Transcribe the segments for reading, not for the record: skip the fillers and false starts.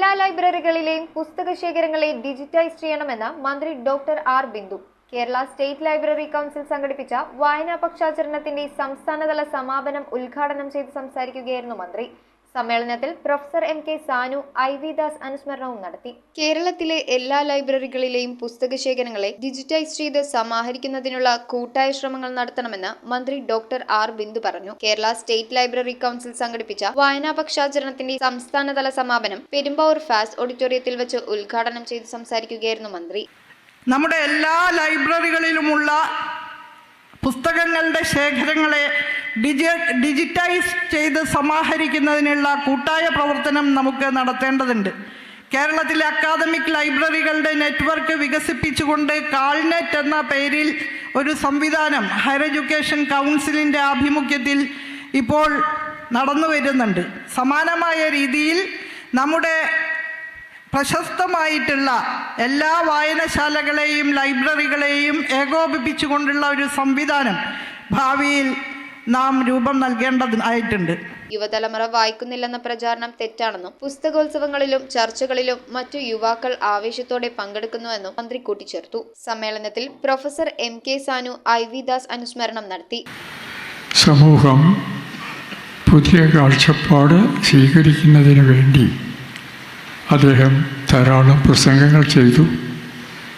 എല്ലാ ലൈബ്രറികളിലെയും പുസ്തകശേഖരങ്ങളെ ഡിജിറ്റൈസ് ചെയ്യണമെന്ന് മന്ത്രി doctor R Bindu. Kerala state library council സംഘടിപ്പിച്ച വായനാ പക്ഷാചരണത്തിന്റെ സംസ്ഥാനതല സമാപനം ഉദ്ഘാടനം ചെയ്ത് സംസാരിക്കുകയായിരുന്നു മന്ത്രി. സമ്മേളനത്തിൽ professor M K Sanu, I V. Das അനുസ്മരണവും നടത്തി. കേരളത്തിലെ എല്ലാ ലൈബ്രറികളിലെയും പുസ്തകശേഖരങ്ങളെ ഡിജിറ്റൈസ് ചെയ്ത് സമാഹരിക്കുന്നതിനുള്ള കൂട്ടായ ശ്രമങ്ങൾ നടത്തണമെന്ന് മന്ത്രി ഡോക്ടർ ആർ ബിന്ദു പറഞ്ഞു. കേരള സ്റ്റേറ്റ് ലൈബ്രറി കൗൺസിൽ സംഘടിപ്പിച്ച വായനാ പക്ഷാചരണത്തിന്റെ സംസ്ഥാനതല സമാപനം പെരുമ്പാവൂർ ഫാസ്റ്റ് ഓഡിറ്റോറിയത്തിൽ വെച്ച് ഉദ്ഘാടനം ചെയ്ത് സംസാരിക്കുകയായിരുന്നു മന്ത്രി. നമ്മുടെ എല്ലാ ലൈബ്രറികളിലുമുള്ള പുസ്തകങ്ങളുടെ ശേഖരങ്ങളെ ഡിജിറ്റൈസ് ചെയ്ത് സമാഹരിക്കുന്നതിനുള്ള കൂട്ടായ പ്രവർത്തനം നമുക്ക് നടത്തേണ്ടതുണ്ട്. കേരളത്തിലെ അക്കാദമിക് ലൈബ്രറികളുടെ നെറ്റ്വർക്ക് വികസിപ്പിച്ചുകൊണ്ട് കാൾനെറ്റ് എന്ന പേരിൽ ഒരു സംവിധാനം ഹയർ എഡ്യൂക്കേഷൻ കൗൺസിലിൻ്റെ ആഭിമുഖ്യത്തിൽ ഇപ്പോൾ നടന്നു വരുന്നുണ്ട്. സമാനമായ രീതിയിൽ നമ്മുടെ പ്രശസ്തമായിട്ടുള്ള എല്ലാ വായനശാലകളെയും ലൈബ്രറികളെയും ഏകോപിപ്പിച്ചുകൊണ്ടുള്ള ഒരു സംവിധാനം ഭാവിയിൽ നാം രൂപം നൽകേണ്ടതായിട്ടുണ്ട്. യുവതലമുറ വായിക്കുന്നില്ലെന്ന പ്രചാരണം തെറ്റാണെന്നും പുസ്തകോത്സവങ്ങളിലും ചർച്ചകളിലും മറ്റു യുവാക്കൾ ആവേശത്തോടെ പങ്കെടുക്കുന്നുവെന്നും മന്ത്രി കൂട്ടിച്ചേർത്തു. സമ്മേളനത്തിൽ professor M K Sanu, I V. Das അനുസ്മരണം നടത്തി. സമൂഹം പുതിയ കാഴ്ചപ്പാട് സ്വീകരിക്കുന്നതിന് വേണ്ടി അദ്ദേഹം ധാരാളം പ്രസംഗങ്ങൾ ചെയ്തു,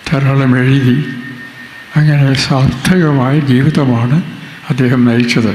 ധാരാളം എഴുതി. അങ്ങനെ സാർത്ഥകമായ ജീവിതമാണ് അദ്ദേഹം നയിച്ചത്.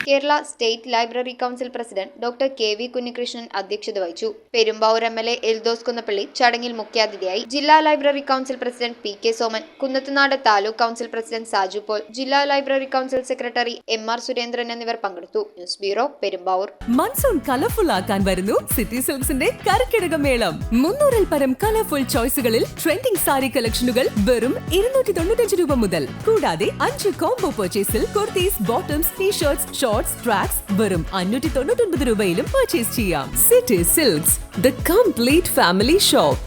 Kerala state library council president doctor K V Kunhikrishnan അധ്യക്ഷത വഹിച്ചു. പെരുമ്പാവൂർ എം.എൽ.എ. എൽദോസ് കുന്നപ്പള്ളി ചടങ്ങിൽ മുഖ്യാതിഥിയായി. ജില്ലാ library council president P K Soman, Kunnathunad taluk council president Saju Paul, ജില്ലാ library council secretary M R. Surendran എന്നിവർ പങ്കെടുത്തു. News bureau, Perumbavoor. Monsoon colourful ആക്കാൻ വരുന്നു സിറ്റി സിൽക്സിന്റെ കരക്കിടക മേളം. 300-ൽ പരം കളർഫുൾ ചോയ്സുകളിൽ ട്രെൻഡിംഗ് സാരി കളക്ഷനുകൾ വെറും 295 രൂപ മുതൽ. കൂടാതെ 5 കോംബോ പർച്ചേസിൽ kurtis, bottoms, tea-shirts, shorts, tracks വെറും 599 രൂപയിലും പർച്ചേസ് ചെയ്യാം. City silks, the complete family shop.